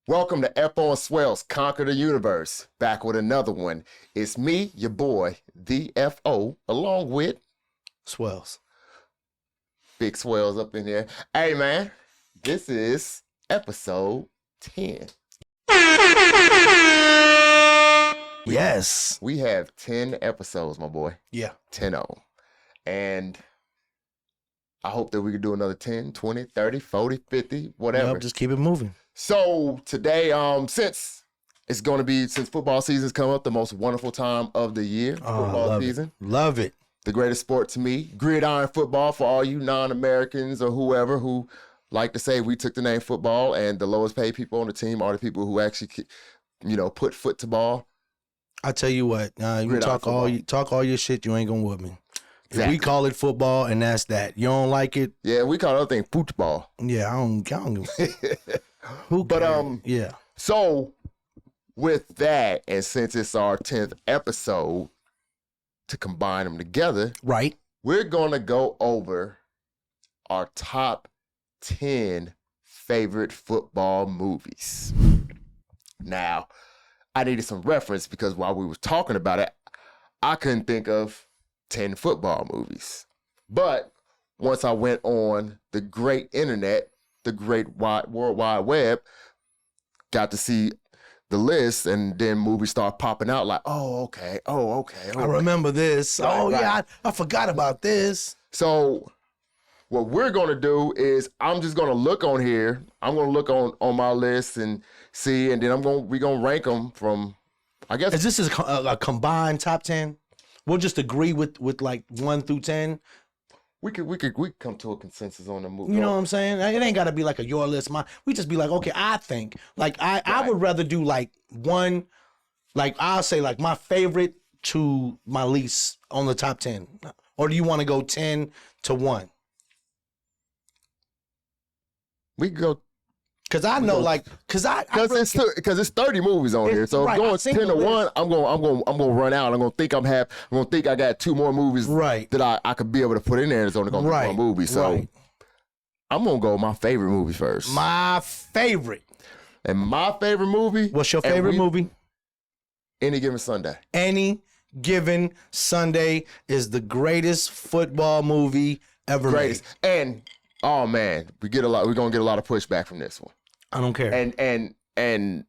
Welcome to FO and Swells Conquer the Universe. Back with another one. It's me, your boy, the FO, along with Swells. Big Swells up in here. Hey, man, this is episode 10. Yes. We have 10 episodes, my boy. Yeah. 10 of them. And I hope that we can do another 10, 20, 30, 40, 50, whatever. Yep, just keep it moving. So today, since football season's come up, the most wonderful time of the year, football season. Love it. The greatest sport to me, gridiron football for all you non-Americans or whoever who like to say we took the name football, and the lowest paid people on the team are the people who actually, put foot to ball. I tell you what, you talk all your shit, you ain't gonna whoop me. Exactly. If we call it football and that's that. You don't like it? Yeah, we call the other thing football. Yeah, I don't Who but yeah. So with that, and since it's our 10th episode, to combine them together, right, we're gonna go over our top 10 favorite football movies. Now, I needed some reference because while we were talking about it, I couldn't think of 10 football movies. But once I went on the great internet, the great World Wide Web, got to see the list, and then movies start popping out like, oh, okay. I remember this. Right. Yeah, I forgot about this. So what we're going to do is I'm just going to look on here. I'm going to look on my list and see, and then we're going to rank them from, I guess. Is this a combined top 10? We'll just agree with like 1 through 10. We could come to a consensus on the movie. You know what I'm saying? It ain't got to be like a your list, mine. We just be like, okay, I think. Like, I would rather do like one, like I'll say like my favorite to my least on the top 10. Or do you want to go 10 to 1? We could go. Cause I know, cause it's 30 movies on here. So right, going 10 to 1, I'm gonna run out. I'm gonna think I got 2 more movies that I could be able to put in there. It's only gonna be one movie. So I'm gonna go my favorite movie first. My favorite. And my favorite movie. What's your favorite movie? Any Given Sunday. Any Given Sunday is the greatest football movie ever made. And oh man, we're gonna get a lot of pushback from this one. I don't care. And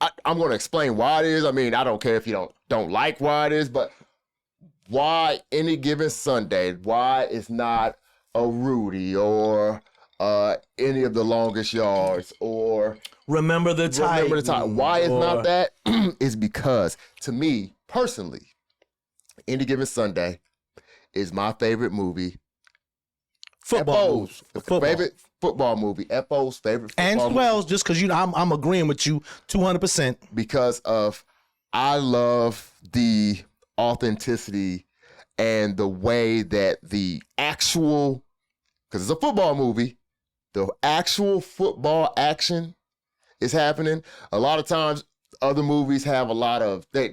I'm gonna explain why it is. I mean, I don't care if you don't like why it is, but why Any Given Sunday? Why it's not a Rudy or any of the Longest Yards or Remember the Time? Why it's not that is because, to me personally, Any Given Sunday is my favorite movie. Favorite football movie. FO's favorite football movie. And Swells, just because I'm agreeing with you 200%. Because I love the authenticity and the way that the actual, because it's a football movie, the actual football action is happening. A lot of times other movies have a lot of, they're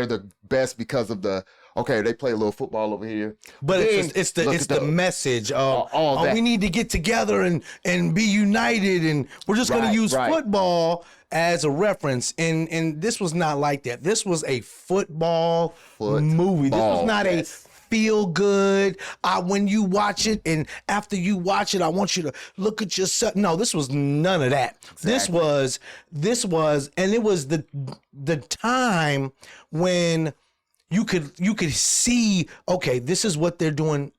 the best because of they play a little football over here. But it's the message of we need to get together and be united, and we're just going to use football as a reference. And this was not like that. This was a football movie. This was not a feel good. When you watch it, and after you watch it, I want you to look at yourself. No, this was none of that. Exactly. This was, and it was the time when you could see, okay, this is what they're doing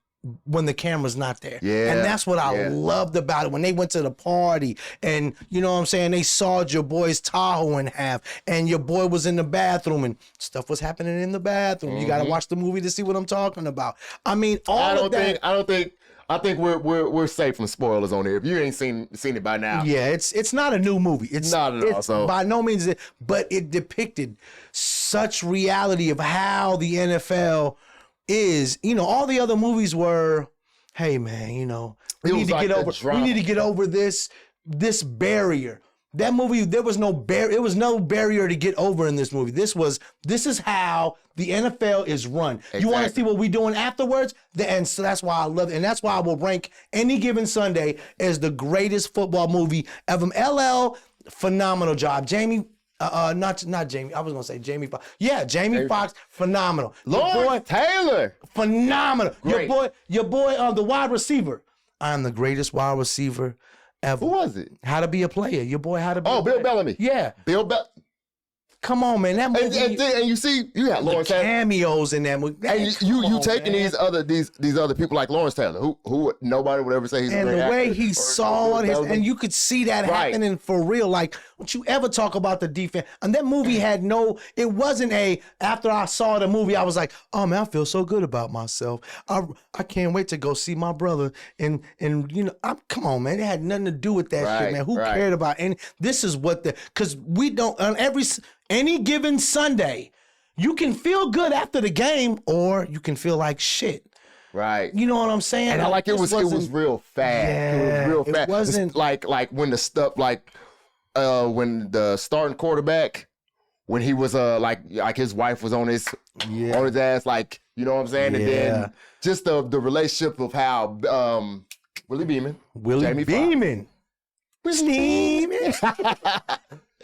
when the camera's not there. Yeah. And that's what I loved about it. When they went to the party and, you know what I'm saying, they sawed your boy's Tahoe in half, and your boy was in the bathroom and stuff was happening in the bathroom. Mm-hmm. You got to watch the movie to see what I'm talking about. I mean, I think we're safe from spoilers on here. If you ain't seen it by now. Yeah, it's not a new movie. It's not at all. So by no means, but it depicted such reality of how the NFL is. You know, all the other movies were, hey man, we need to get over this barrier. That movie, there was no barrier. It was no barrier to get over in this movie. This is how the NFL is run. Exactly. You want to see what we're doing afterwards? And so that's why I love it. And that's why I will rank Any Given Sunday as the greatest football movie ever. LL phenomenal job. Jamie, not Jamie. I was gonna say Jamie Foxx. Yeah, Jamie Foxx, phenomenal. Lawrence Taylor, phenomenal. Great. Your boy, the wide receiver. I'm the greatest wide receiver ever. Who was it? How to Be a Player. Your boy, How to Be. Oh, Bill Bellamy. Yeah, Bill Bellamy. Come on, man. That movie. And you see, you got Lawrence Taylor. Cameos in that movie. And you taking these other people like Lawrence Taylor, who nobody would ever say he's a great actor. And the way he saw it, and you could see that happening for real. Like, don't you ever talk about the defense? And that movie had it wasn't after I saw the movie, I was like, oh man, I feel so good about myself. I can't wait to go see my brother. And come on, man. It had nothing to do with that shit, man. Who cared about any? This is because we don't, on any given Sunday, you can feel good after the game, or you can feel like shit. Right. You know what I'm saying? And it was real fast. Yeah, it was real fast. It wasn't like when the stuff when the starting quarterback, when he was like his wife was on his ass, like, you know what I'm saying? And then just the relationship of how Willie Beeman. Steaming.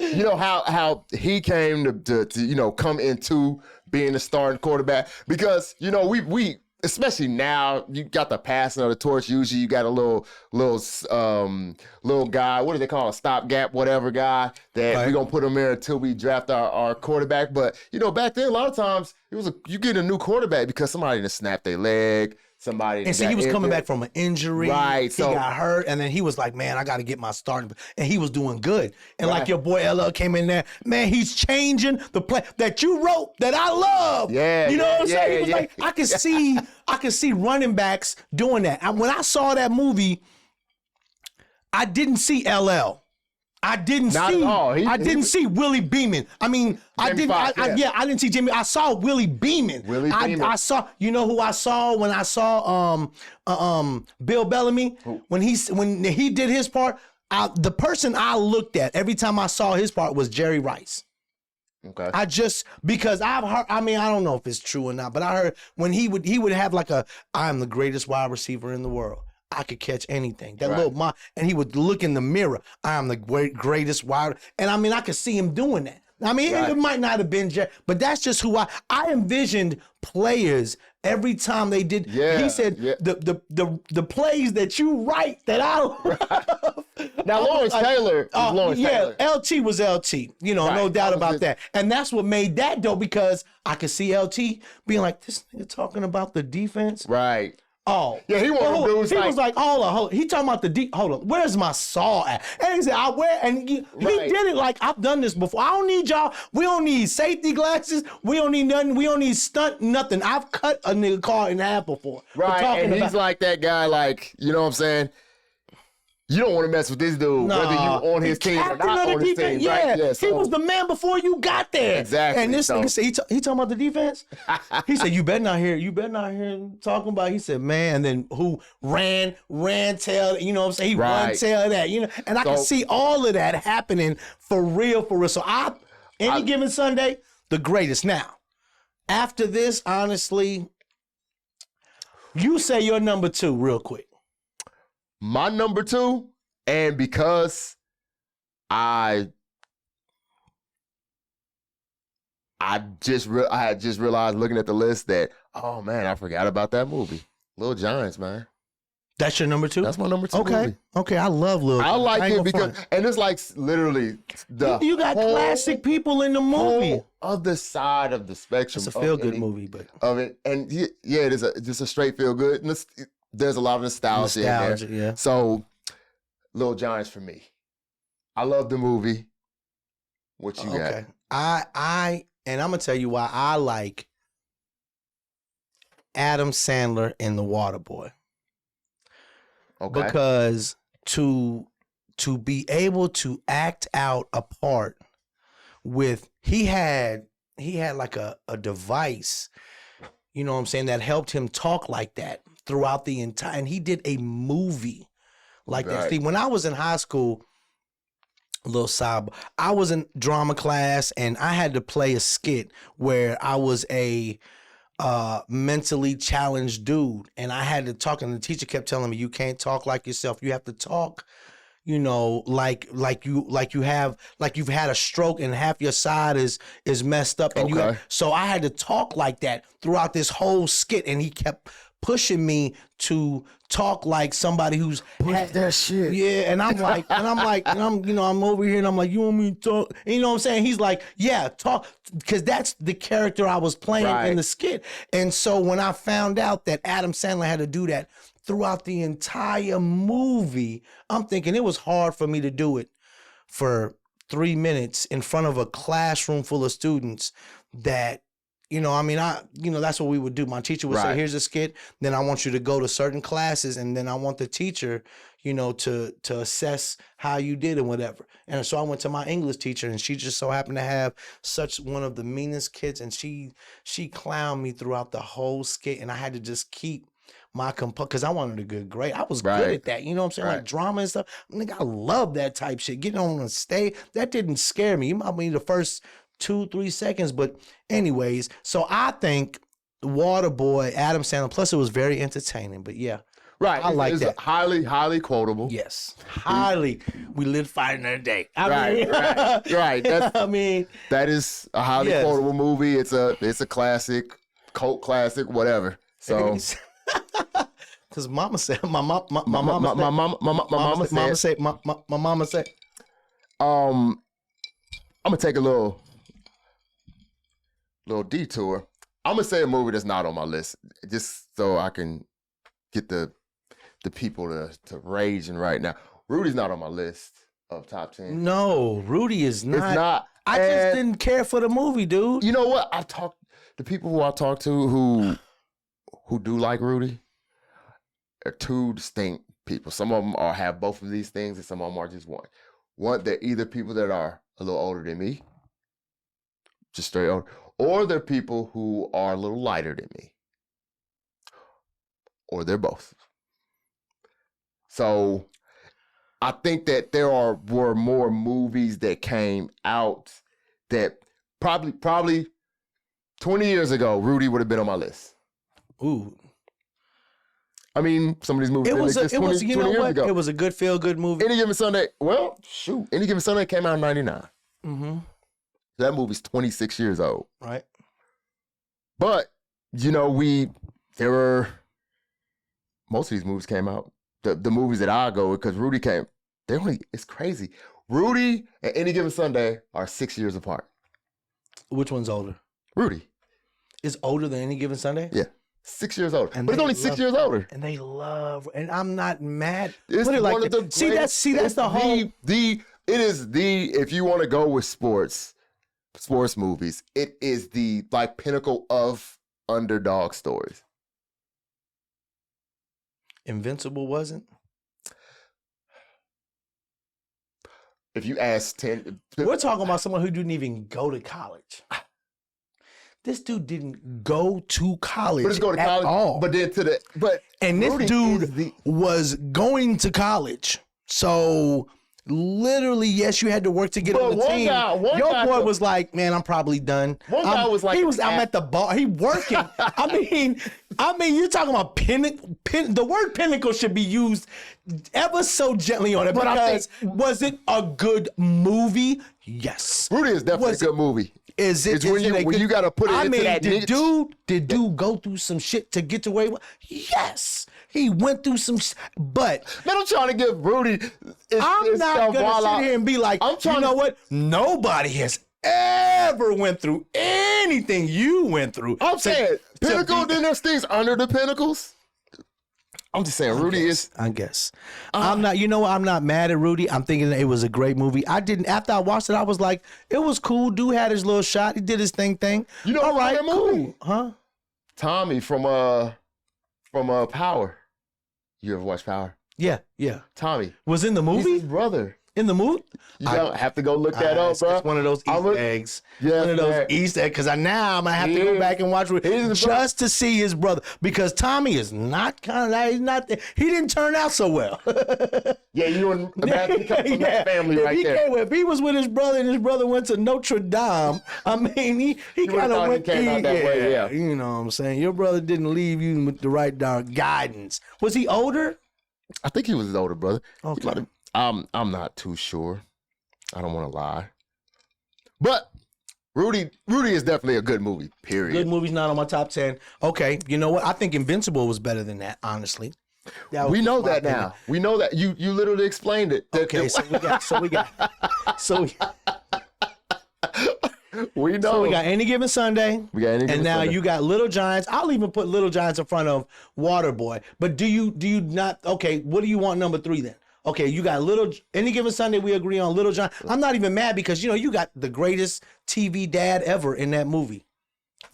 You know how he came to come into being the starting quarterback, because we especially now, you got the passing of the torch. Usually you got a little guy, what do they call, a stopgap whatever guy that we're gonna put him there until we draft our quarterback. But back then a lot of times you get a new quarterback because somebody just snapped their leg. Somebody and see, he was coming back from an injury. Right. He got hurt, and then he was like, man, I got to get my starting. And he was doing good. And like your boy LL came in there, man, he's changing the play that you wrote that I love. Yeah. You know what I'm saying? He was like, I can see running backs doing that. When I saw that movie, I didn't see LL. I didn't see Willie Beeman. I mean, I didn't see Jimmy. I saw Willie Beeman. I saw, you know who I saw when I saw Bill Bellamy? Who? When he did his part, the person I looked at every time I saw his part was Jerry Rice. Okay. Because I've heard, I mean, I don't know if it's true or not, but I heard when he would have like I'm the greatest wide receiver in the world. I could catch anything. And he would look in the mirror. I am the greatest wide. And I mean, I could see him doing that. I mean, it might not have been Jerry, but that's just who I envisioned players every time they did. Yeah, he said the plays that you write that I love. Now Lawrence Taylor is Lawrence Taylor. LT was LT. No doubt about that. And that's what made that dope, because I could see LT being like, this nigga talking about the defense. Right. Oh. Yeah, he wanted to do He was like, hold on. He talking about hold on, where's my saw at? And he said, he did it like, I've done this before. I don't need y'all. We don't need safety glasses. We don't need nothing. We don't need stunt, nothing. I've cut a nigga car in half before. Right, and he's like that guy, like, you know what I'm saying? You don't want to mess with this dude, whether you on his team or not on his team. Yeah, right? Yeah, so. He was the man before you got there. Exactly. And this nigga said, he talking about the defense? He said, you better not hear talking about, he said, man, and then who ran tail, you know what I'm saying? He run tail that, and I can see all of that happening for real. So any given Sunday, the greatest. Now, after this, honestly, you say your number 2 real quick. My number 2, and because I had just realized looking at the list that, oh man, I forgot about that movie, Little Giants, man. That's your number 2? That's my number 2 movie. Okay, I love Little Giants. I like it because, and it's like literally you got classic people in the movie. Whole other side of the spectrum. It's a feel-good movie, but of it, and it is just a straight feel-good. And there's a lot of nostalgia in there. Yeah. So, Little Giants for me. I love the movie. What you got? Okay. And I'm gonna tell you why I like Adam Sandler in The Waterboy. Okay. Because to be able to act out a part with he had like a device, you know what I'm saying, that helped him talk like that throughout the entire, and he did a movie like that. See, when I was in high school, a little side, I was in drama class and I had to play a skit where I was a mentally challenged dude, and I had to talk, and the teacher kept telling me, you can't talk like yourself. You have to talk like you've had a stroke and half your side is messed up, and so I had to talk like that throughout this whole skit, and he kept pushing me to talk like somebody who's had that shit. Yeah, and I'm over here and I'm like, you want me to talk? And you know what I'm saying? He's like, yeah, talk, because that's the character I was playing in the skit. And so when I found out that Adam Sandler had to do that throughout the entire movie, I'm thinking it was hard for me to do it for 3 minutes in front of a classroom full of students that, that's what we would do. My teacher would say, here's a skit. Then I want you to go to certain classes, and then I want the teacher, to assess how you did and whatever. And so I went to my English teacher, and she just so happened to have such one of the meanest kids, and she clowned me throughout the whole skit, and I had to just keep my composure because I wanted a good grade. I was good at that. You know what I'm saying? Like drama and stuff. I love that type shit. Getting on the stage, that didn't scare me. You might be the first 2-3 seconds, but anyways, so I think Waterboy, Adam Sandler, plus it was very entertaining, but yeah. Right. I like that. Highly, highly quotable. Yes. Highly. We lived fighting another day. Right. That's, that is a highly quotable movie. It's a classic, cult classic, whatever. So because mama said my mama said I'm gonna take a little detour. I'm gonna say a movie that's not on my list, just so I can get the people to raging right now. Rudy's not on my list of top 10. No, Rudy is not. It's not. I just didn't care for the movie, dude. You know what? The people who I talk to who do like Rudy are two distinct people. Some of them have both of these things, and some of them are just one. One, they're either people that are a little older than me, just straight older, or they're people who are a little lighter than me, or they're both. So I think that were more movies that came out that probably 20 years ago, Rudy would have been on my list. Ooh. I mean, some of these movies it was 20 years ago. It was a good feel-good movie. Any Given Sunday, Any Given Sunday came out in 99. Mm-hmm. That movie's 26 years old. Right. But, most of these movies came out, the movies that I go with, because Rudy came, it's crazy. Rudy and Any Given Sunday are 6 years apart. Which one's older? Rudy. Is older than Any Given Sunday? Yeah. 6 years older. But it's only 6 years older. And they love, and I'm not mad. It's Put it one like of the see that's the whole. If you want to go with sports movies, it is the pinnacle of underdog stories. Invincible wasn't? If you ask 10... We're talking about someone who didn't even go to college. This dude didn't go to college at all. But then and this Rudy dude was going to college. So literally, yes, you had to work to get on the team. Your boy was like, man, I'm probably done. One guy was like, I'm at the bar. He working. I mean, you're talking about the word pinnacle should be used ever so gently on it. Because was it a good movie? Yes. Rudy is definitely a good movie. Is it? It's when you got to put it into that niche. Did dude go through some shit to get to where he was? Yes. He went through some but... Man, I'm trying to give Rudy... I'm not going to sit here and be like, what? Nobody has ever went through anything you went through. I'm saying, pinnacle, then there's things under the pinnacles. I'm just saying, Rudy is... I guess. I'm not, I'm not mad at Rudy. I'm thinking that it was a great movie. After I watched it, I was like, it was cool. Dude had his little shot. He did his thing. You know, all right, that movie? Cool. Huh? Tommy from Power. You ever watch Power? Yeah. Tommy. Was in the movie? He's his brother. In the movie? You don't have to go look that up, bro. It's one of those Easter eggs. Yeah, one of those Easter eggs. Because now I'm going to have to go back and watch it just to see his brother. Because Tommy is not he didn't turn out so well. Yeah, you and imagine coming from that family right there. If he was with his brother and his brother went to Notre Dame, I mean, he kind of went came out that way, yeah. You know what I'm saying? Your brother didn't leave you with the right guidance. Was he older? I think he was his older brother. Okay. I'm not too sure. I don't want to lie. But Rudy is definitely a good movie, period. Good movie's not on my top 10. Okay, you know what? I think Invincible was better than that, honestly. We know that now. We know that. You literally explained it. Okay, we know. So we got Any Given Sunday. And now you got Little Giants. I'll even put Little Giants in front of Waterboy. But do you not? Okay, what do you want number 3 then? Okay, you got Any Given Sunday. We agree on Little Giants. I'm not even mad because you got the greatest TV dad ever in that movie.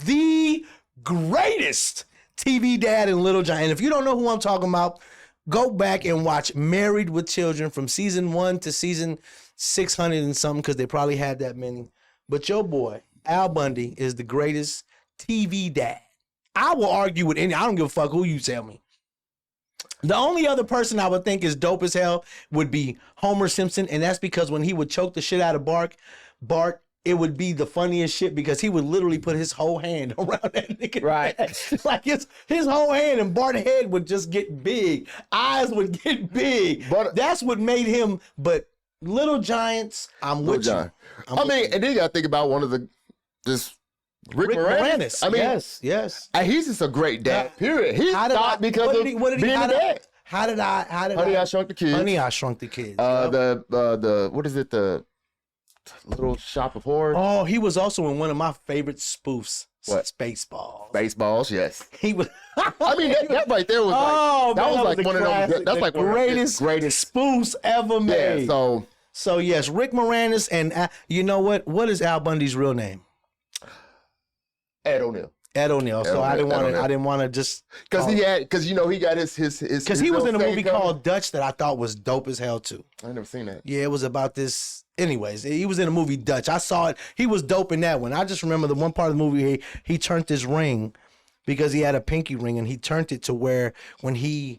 The greatest TV dad in Little Giants. And if you don't know who I'm talking about, go back and watch Married with Children from season 1 to season 600 and something because they probably had that many. But your boy, Al Bundy, is the greatest TV dad. I will argue with I don't give a fuck who you tell me. The only other person I would think is dope as hell would be Homer Simpson, and that's because when he would choke the shit out of Bart, it would be the funniest shit because he would literally put his whole hand around that nigga. Right. Like his whole hand, and Bart's head would just get big. Eyes would get big. But that's what made him, but Little Giants, I'm with you. And then you gotta think about one of Rick Moranis. I mean, yes. And he's just a great dad. Period. He's not because of being a dad. Honey, I Shrunk the Kids. Honey, I Shrunk the Kids. The what is it? The Little Shop of Horrors. Oh, he was also in one of my favorite spoofs. What? Spaceballs. Spaceballs, yes. He was. I mean, that right there was one of those. That's like one of the greatest spoofs ever made. Yeah, so yes, Rick Moranis, and you know what? What is Al Bundy's real name? Ed O'Neill. So I didn't want to just because he got his because he was in a movie called Dutch that I thought was dope as hell too. I never seen that. Yeah, it was about this. Anyways, he was in a movie Dutch. I saw it. He was dope in that one. I just remember the one part of the movie he turned his ring because he had a pinky ring and he turned it to where when he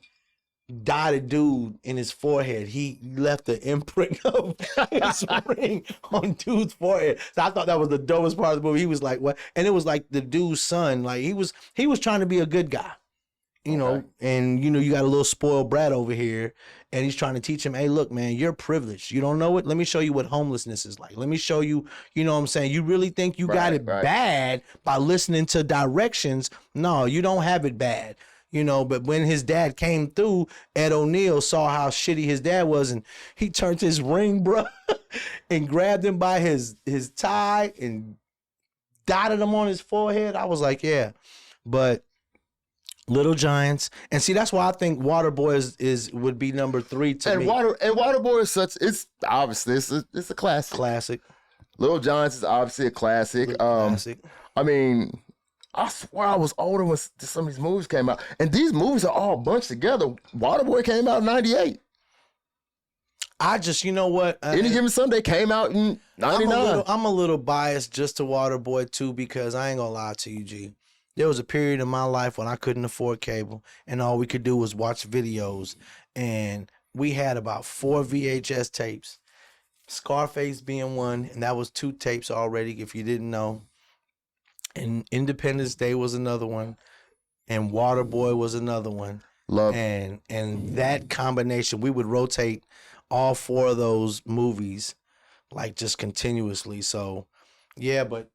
died a dude in his forehead, he left the imprint of his ring on dude's forehead. So I thought that was the dopest part of the movie. He was like, what? And it was like the dude's son. Like he was trying to be a good guy. You know, and you got a little spoiled brat over here, and he's trying to teach him, hey, look, man, you're privileged. You don't know it? Let me show you what homelessness is like. Let me show you, you know what I'm saying? You really think you got it bad by listening to directions? No, you don't have it bad. But when his dad came through, Ed O'Neill saw how shitty his dad was, and he turned his ring, bro, and grabbed him by his tie and dotted him on his forehead. I was like, yeah, but Little Giants, and see, that's why I think Waterboy would be number 3 to me. Waterboy is it's obviously it's a classic. Classic. Little Giants is obviously a classic. Classic. I mean, I swear I was older when some of these movies came out, and these movies are all bunched together. Waterboy came out in '98. I just, you know what? Any Given Sunday came out in '99. I'm a little biased just to Waterboy too because I ain't gonna lie to you, G. There was a period in my life when I couldn't afford cable and all we could do was watch videos. And we had about 4 VHS tapes, Scarface being one, and that was 2 tapes already, if you didn't know. And Independence Day was another one, and Waterboy was another one. Love. And that combination, we would rotate all 4 of those movies like just continuously. So, yeah, but.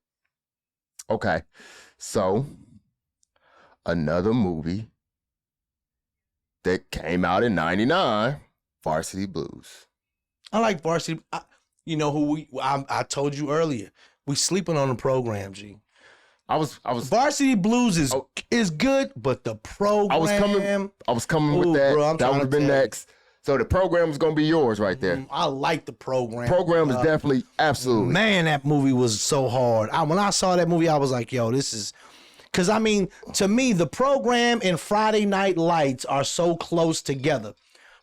Okay. So, another movie that came out in '99, Varsity Blues. I like Varsity. You know who I told you earlier. We sleeping on the program, G. I was Varsity Blues is good, but the program. I was coming with that. Bro, that would have been next. So the program is gonna be yours right there. I like the program. Program is definitely absolutely. Man, that movie was so hard. When I saw that movie, I was like, yo, this is. Because, I mean, to me, the program and Friday Night Lights are so close together.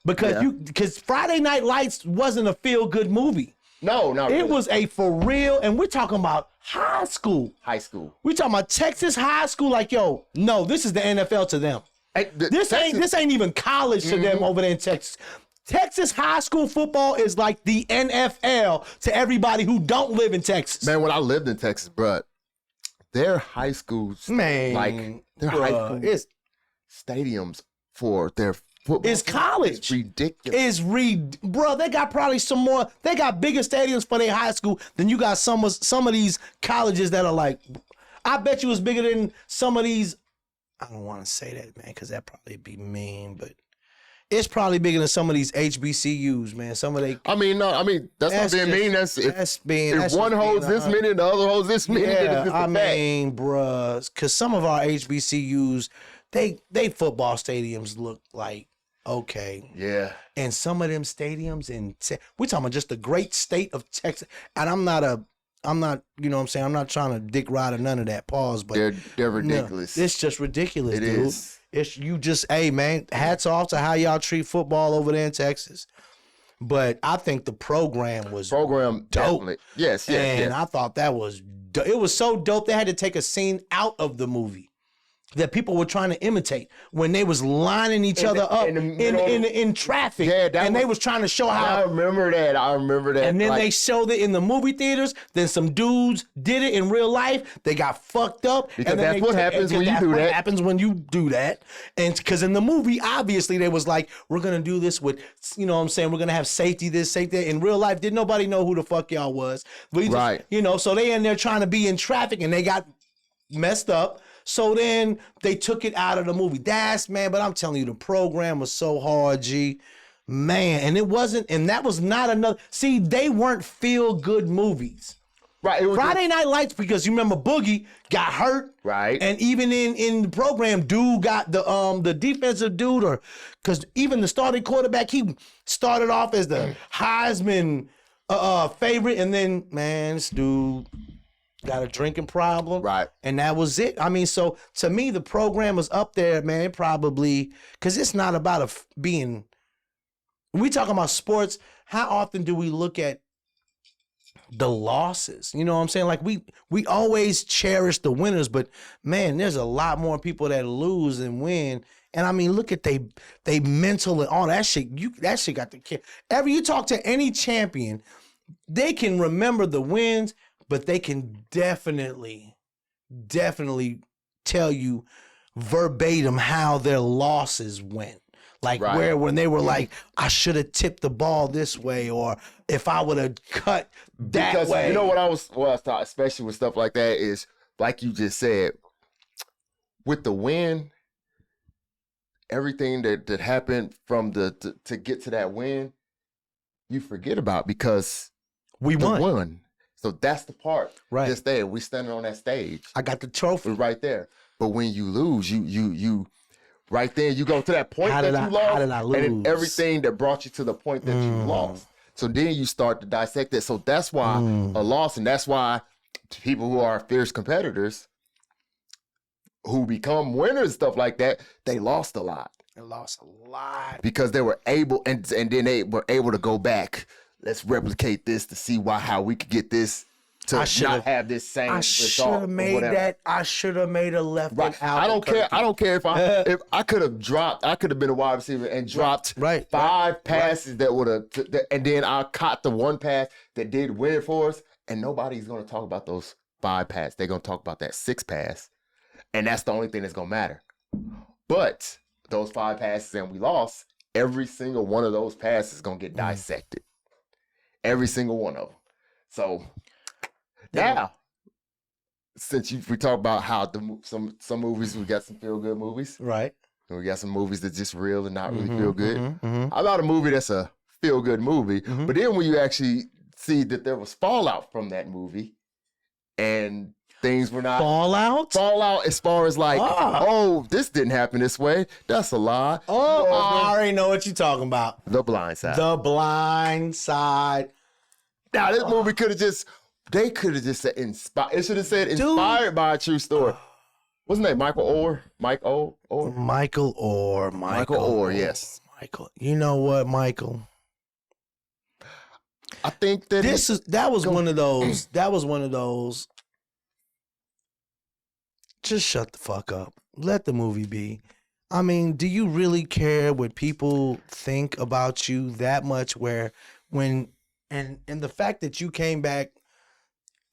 Because Friday Night Lights wasn't a feel-good movie. No, not really. It was a for real, and we're talking about high school. High school. We're talking about Texas high school. Like, yo, no, this is the NFL to them. This ain't even college to them over there in Texas. Texas high school football is like the NFL to everybody who don't live in Texas. Man, when I lived in Texas, bruh, their high schools, man, like their high school stadiums for their It's college. It's ridiculous. Bro, they got probably some more. They got bigger stadiums for their high school than you got some of these colleges that are like. I bet you it's bigger than some of these. I don't want to say that, man, because that probably be mean, but it's probably bigger than some of these HBCUs, man. Some of they. That's not being mean. If one holds this many, the other holds this many. Yeah, bruh, because some of our HBCUs, they football stadiums look like okay. Yeah. And some of them stadiums we're talking about just the great state of Texas. And I'm not, you know what I'm saying? I'm not trying to dick ride or none of that. Pause, but they're ridiculous. No, it's just ridiculous, dude. Is. It's you just, hey man, hats off to how y'all treat football over there in Texas. But I think the program was dope. Definitely. Yes. And I thought that was it was so dope they had to take a scene out of the movie that people were trying to imitate when they was lining each other up in traffic. Yeah, they was trying to show how. I remember that. And then they showed it in the movie theaters. Then some dudes did it in real life. They got fucked up. Because that's what happens when you do that. What happens when you do that. And because in the movie, obviously, they was like, we're going to do this with, you know what I'm saying? We're going to have safety this, safety that. In real life, didn't nobody know who the fuck y'all was. Right. You know, so they in there trying to be in traffic and they got messed up. So then they took it out of the movie. But I'm telling you, the program was so hard, G. Man, and that was not another. See, they weren't feel-good movies. Right. Friday Night Lights, because you remember Boogie got hurt. Right. And even in the program, dude got the defensive dude, or because even the starting quarterback, he started off as the Heisman favorite, and then, man, this dude got a drinking problem. Right. And that was it. I mean, so to me, the program was up there, man. It probably, because it's not about being, when we talking about sports, how often do we look at the losses? You know what I'm saying? Like we always cherish the winners, but man, there's a lot more people that lose than win. And I mean, look at they mental and all that shit. That shit got the kid. You talk to any champion, they can remember the wins, but they can definitely tell you verbatim how their losses went. Like when they were like, I should have tipped the ball this way, or if I would have cut that way. You know what I was taught, especially with stuff like that, is like you just said, with the win, everything that happened from to get to that win, you forget about because we won. So that's the part. Right. Just there. We standing on that stage. I got the trophy. We're right there. But when you lose, you right there, you go to that point that you lost. How did I lose? And then everything that brought you to the point that you lost. So then you start to dissect it. So that's why a loss, and that's why people who are fierce competitors who become winners and stuff like that, they lost a lot. They lost a lot. Because they were able, and then they were able to go back. Let's replicate this to see how we could get this to not have this same result. I should have made a left out. I don't care if I could have dropped. I could have been a wide receiver and dropped 5 passes that would have, and then I caught the one pass that did win it for us. And nobody's going to talk about those 5 passes. They're going to talk about that 6 pass, and that's the only thing that's going to matter. But those 5 passes and we lost. Every single one of those passes is going to get dissected. Every single one of them. So now, since we talk about how some movies, we got some feel-good movies. Right. And we got some movies that's just real and not really feel good. How about a movie that's a feel-good movie? But then when you actually see that there was fallout from that movie and things were not... Fallout as far as like, this didn't happen this way. That's a lie. I already know what you're talking about. The Blind Side. The Blind Side. Now, this movie could have just... They could have just said inspired. It should have said inspired by a true story. What's his name? Michael Orr? Michael Orr, yes. Michael. You know what, Michael? I think that that was one of those. Just shut the fuck up. Let the movie be. I mean, do you really care what people think about you that much? And the fact that you came back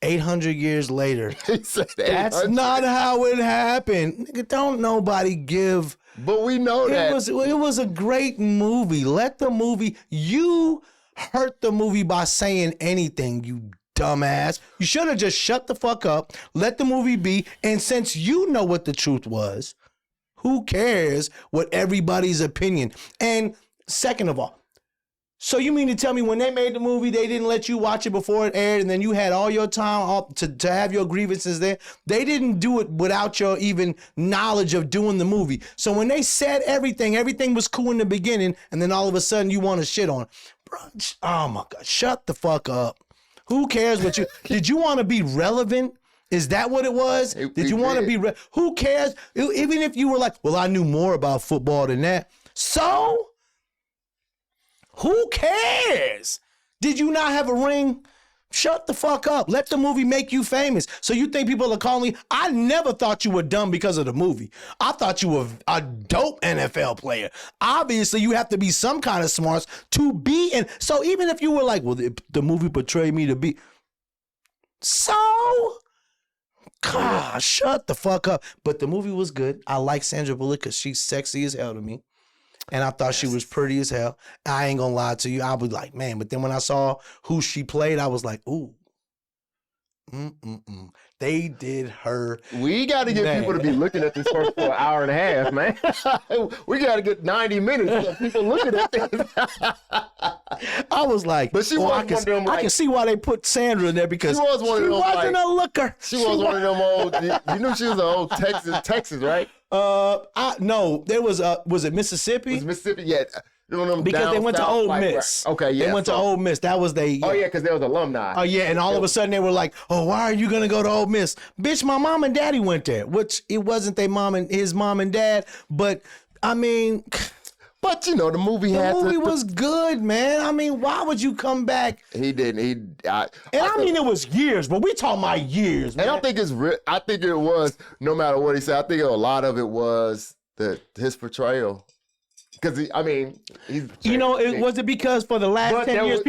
800 years later. He said That's not how it happened. Nigga, don't nobody give. But we know that. It was a great movie. Let the movie, you hurt the movie by saying anything, you dumbass. You should have just shut the fuck up, let the movie be, and since you know what the truth was, who cares what everybody's opinion? And second of all, so you mean to tell me when they made the movie, they didn't let you watch it before it aired, and then you had all your time to have your grievances there? They didn't do it without your even knowledge of doing the movie. So when they said everything was cool in the beginning, and then all of a sudden you want to shit on it. Bro, oh my God, shut the fuck up. Who cares what you... Did you want to be relevant? Is that what it was? Did you want to be... Who cares? Even if you were like, well, I knew more about football than that. So... who cares? Did you not have a ring? Shut the fuck up. Let the movie make you famous. So you think people are calling me? I never thought you were dumb because of the movie. I thought you were a dope NFL player. Obviously, you have to be some kind of smarts to be in. So even if you were like, well, the movie portrayed me to be. So, God, shut the fuck up. But the movie was good. I like Sandra Bullock because she's sexy as hell to me. And I thought she was pretty as hell. I ain't gonna lie to you. I was like, man. But then when I saw who she played, I was like, ooh. They did her. We got to get people to be looking at this first for an hour and a half, man. We got to get 90 minutes of people looking at this. I was like, but she was one of them. I can see why they put Sandra in there because she was one of them. She wasn't a looker. She was one of them old. You knew she was an old Texas, right? No, there was it Mississippi? It was Mississippi, yeah. Because they went to Ole Miss. Right. Okay, yeah. They went to Ole Miss. That was they. Yeah. Oh yeah, because there was alumni. Oh yeah, and all of a sudden they were like, "Oh, why are you gonna go to Ole Miss, bitch? My mom and daddy went there." Which it wasn't his mom and dad, but I mean. But you know the movie was good, man. I mean, why would you come back? He didn't. I mean, it was years, but we talking about years, man. And I think I think it was no matter what he said. I think a lot of it was his portrayal. Because he's was it because for the last 10 years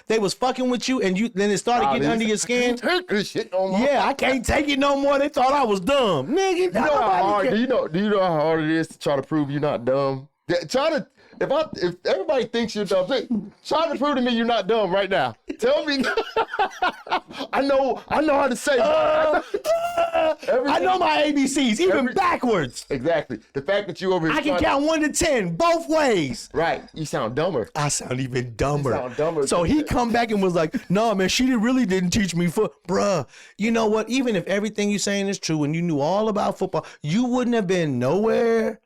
they was fucking with you and then it started getting under your skin? Take this shit no more. Yeah, I can't take it no more. They thought I was dumb, nigga. You know how hard? Do you know how hard it is to try to prove you're not dumb? If everybody thinks you're dumb, try to prove to me you're not dumb right now. Tell me. I know how to say. I know my ABCs, even backwards. Exactly. The fact that you over here. I can count 1 to 10 both ways. Right. You sound dumber. I sound even dumber. You sound dumber. So he come back and was like, "No, man, she really didn't teach me bruh. You know what? Even if everything you're saying is true and you knew all about football, you wouldn't have been nowhere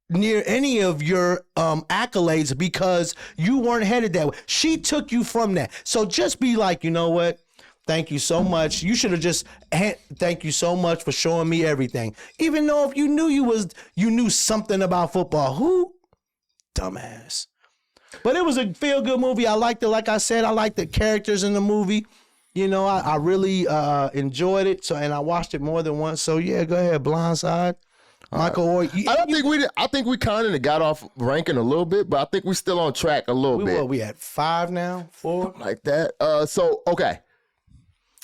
near any of your accolades because you weren't headed that way. She took you from that. So just be like, you know what? Thank you so much. You should have just thank you so much for showing me everything. Even though if you knew something about football. Who? Dumbass. But it was a feel-good movie. I liked it. Like I said, I liked the characters in the movie. You know, I really enjoyed it. So, and I watched it more than once. So yeah, go ahead. Blindside. Michael, I think we kind of got off ranking a little bit, but I think we're still on track a little bit. We at 5 now, 4, like that. So okay.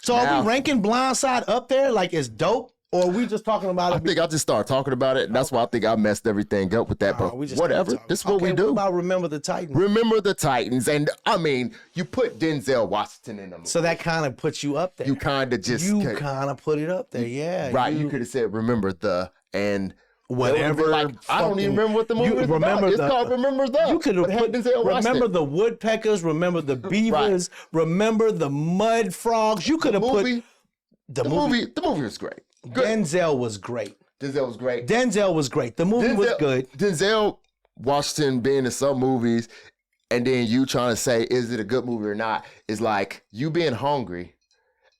So now, are we ranking Blindside up there like it's dope, or are we just talking about it? I think I just started talking about it, and that's why I think I messed everything up with that. But whatever, this is what we do. What about Remember the Titans? Remember the Titans, and I mean, you put Denzel Washington in them. So that kind of puts you up there. You kind of put it up there, yeah. Right, you could have said Remember the and. Whatever. Like, I don't even remember what the movie is about. It's called Remember the. You could have put Remember the Woodpeckers, Remember the Beavers, Remember the Mud Frogs. You could have put the movie. The movie was great. Good. Denzel was great. The movie was good. Denzel Washington being in some movies, and then you trying to say, is it a good movie or not? Is like you being hungry,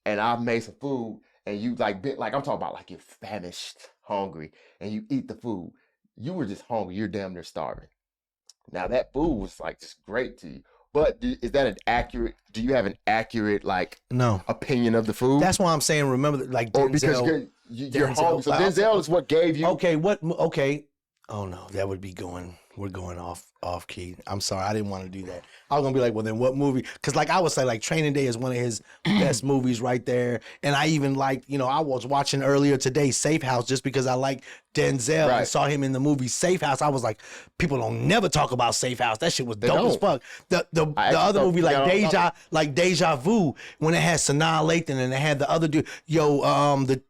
and I've made some food, and you I'm talking about like you're famished, hungry, and you eat the food. You were just hungry. You're damn near starving. Now that food was like just great to you. But is that do you have an accurate opinion of the food? That's why I'm saying remember like Denzel. Because you're hungry. So Denzel is what gave you. Okay. Oh no, that would be we're going off key. I'm sorry, I didn't want to do that. I was gonna be like, well then what movie? Because like I would say, like Training Day is one of his best movies right there. And I even like, I was watching earlier today Safe House just because I like Denzel and saw him in the movie Safe House. I was like, people don't never talk about Safe House. That shit was dope as fuck. The other movie like Deja Vu, when it had Sanaa Lathan and it had the other dude, the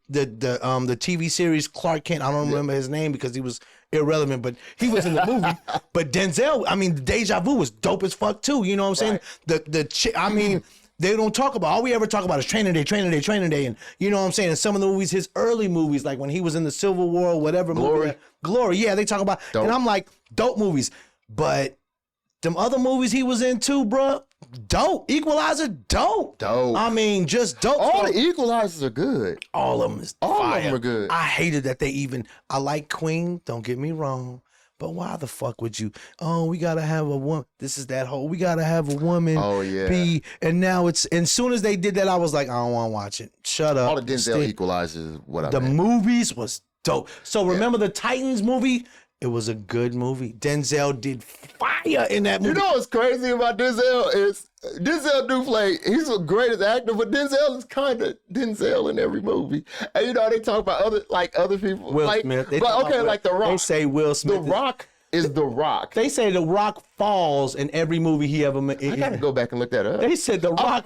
TV series Clark Kent. I don't remember his name because he was irrelevant, but he was in the movie. But Denzel, I mean, Deja Vu was dope as fuck too. You know what I'm saying? I mean, they don't talk about, all we ever talk about is Training Day. And you know what I'm saying? And some of the movies, his early movies, like when he was in the Civil War, whatever movie. Glory, yeah, they talk about, dope. And I'm like, dope movies. But them other movies he was in too, bruh, dope. Equalizer, dope. I mean, just dope. All the Equalizers are good. All of them is All fire. of them are good. I hated that I like Queen, don't get me wrong. But why the fuck would you? Oh, we gotta have a woman. This is that whole. We gotta have a woman. Oh yeah. Be and now it's. And soon as they did that, I was like, I don't want to watch it. Shut up. All the Denzel Equalizers. The movies was dope. So remember the Titans movie? It was a good movie. Denzel did fire in that movie. You know what's crazy about Denzel is Denzel do play. He's the greatest actor, but Denzel is kind of Denzel in every movie. And they talk about other people. Will Smith. Like The Rock. They say Will Smith. The Rock is The Rock. They say The Rock falls in every movie he ever made. I gotta go back and look that up. They said The Rock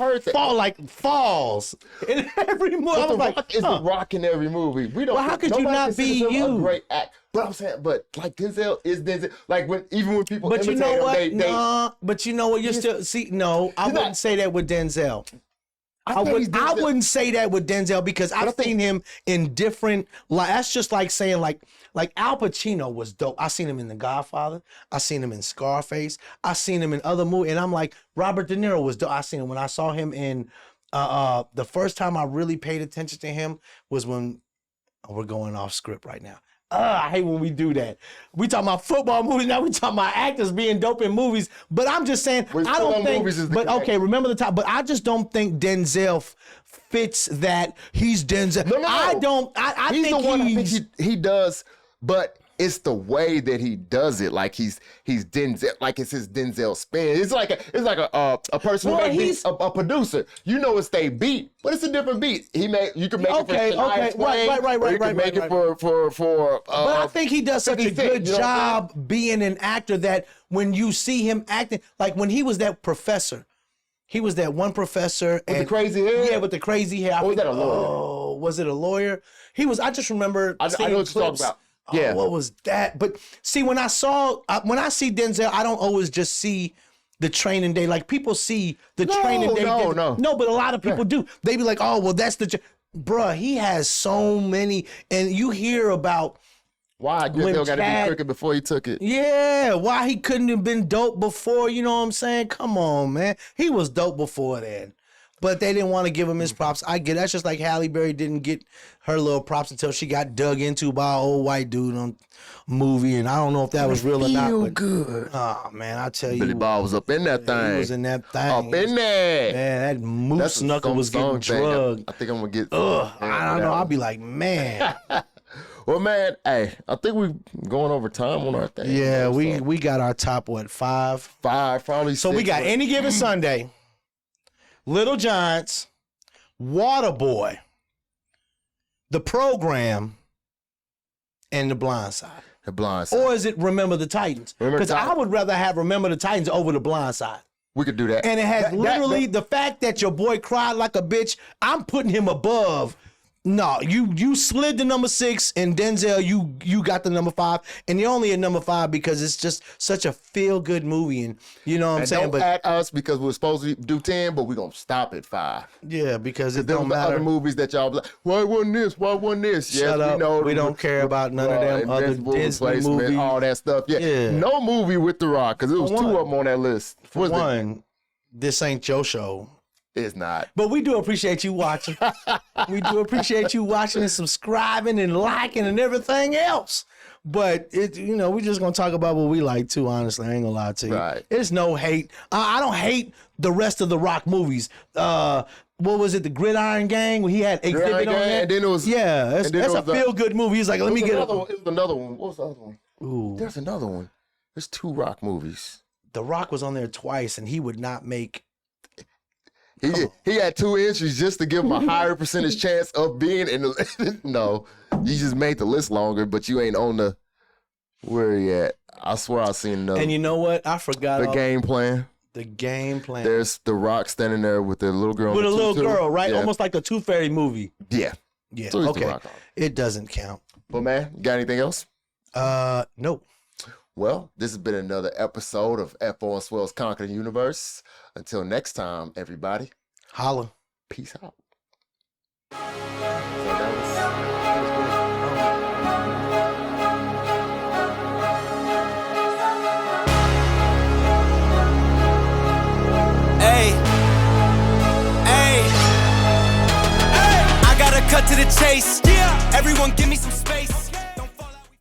falls in every movie. But The Rock is The Rock in every movie. Well, how could you not be you? A great actor. But I'm saying, like Denzel is Denzel. Like even when people but imitate you know what? him, but you know what? You're still I wouldn't say that with Denzel. I wouldn't say that with Denzel because I've seen him in different. Like that's just like saying like Al Pacino was dope. I seen him in The Godfather. I seen him in Scarface. I seen him in other movies, and I'm like Robert De Niro was dope. I seen him when I saw him in. The first time I really paid attention to him was when we're going off script right now. I hate when we do that. We talking about football movies, now we talking about actors being dope in movies. But I'm just saying, I don't think, but okay, remember the time, but I just don't think Denzel fits that he's Denzel. No. I he's think the one I think he does, but it's the way that he does it. Like he's Denzel, like it's his Denzel spin. It's like a person who makes a producer. You know it's they beat, but it's a different beat. You can make it for Shania Twain, right. You can make it for. But I think he does such a good job being an actor that when you see him acting, like when he was that professor. He was that one professor with the crazy hair. Yeah, with the crazy hair. Or was that a lawyer? Oh, was it a lawyer? He was. I just remember. I know what you're talking about. Yeah. What was that? But see, when I see Denzel, I don't always just see the Training Day. Like people see the Training Day. No, but a lot of people do. They be like, oh, well, that's bruh. He has so many, and you hear about why Denzel got to be crooked before he took it. Yeah, why he couldn't have been dope before. You know what I'm saying? Come on, man. He was dope before then. But they didn't want to give him his props. I get it. That's just like Halle Berry didn't get her little props until she got dug into by an old white dude on a movie, and I don't know if that was real or not. But good. Oh man, I tell you, Billy Bob was up in that thing. He was in that thing. Up in there. Man, that moose knuckle was getting drugged. I think I'm gonna get. I don't know. I'll be like, man. Well, man, hey, I think we're going over time on our thing. Yeah, we got our top 5? 5, probably. So 6, we got Any Given Sunday, Little Giants, Waterboy, The Program, and The Blind Side. The Blind Side. Or is it Remember the Titans? Because I would rather have Remember the Titans over The Blind Side. We could do that. And it has the fact that your boy cried like a bitch, I'm putting him above. No, you slid to number 6, and Denzel, you got the number 5, and you're only at number 5 because it's just such a feel-good movie, and you know what I'm saying? Don't at us because we're supposed to do 10, but we're going to stop at 5. Yeah, because it don't matter. Other movies that y'all be like, why wasn't this? Why wasn't this? Shut up. We don't care about none of them other Disney movies. All that stuff. Yeah. No movie with The Rock, because it was 2 of them on that list. For one, this ain't your show. It's not. But we do appreciate you watching. We do appreciate you watching and subscribing and liking and everything else. But we just gonna talk about what we like too. Honestly, I ain't gonna lie to you. Right. There's no hate. I don't hate the rest of the Rock movies. What was it? The Gridiron Gang. Where he had Exhibit on that. And then it was that's a feel good movie. He's like, let me get it was another one. What was the other one? Ooh. There's another one. There's 2 Rock movies. The Rock was on there twice, and he would not make. He had 2 entries just to give him a higher percentage chance of being in the. No, you just made the list longer, but you ain't on the. Where he at? I swear I seen another. And you know what? I forgot the game plan. The game plan. There's The Rock standing there with the little girl. With a little girl, right? Yeah. Almost like the Tooth Fairy movie. Yeah. Yeah. So okay. It doesn't count. But man, got anything else? Nope. Well, this has been another episode of F.O. and Swell's Conquer the Universe. Until next time, everybody. Holla. Peace out. I gotta cut to the chase. Yeah. Everyone give me some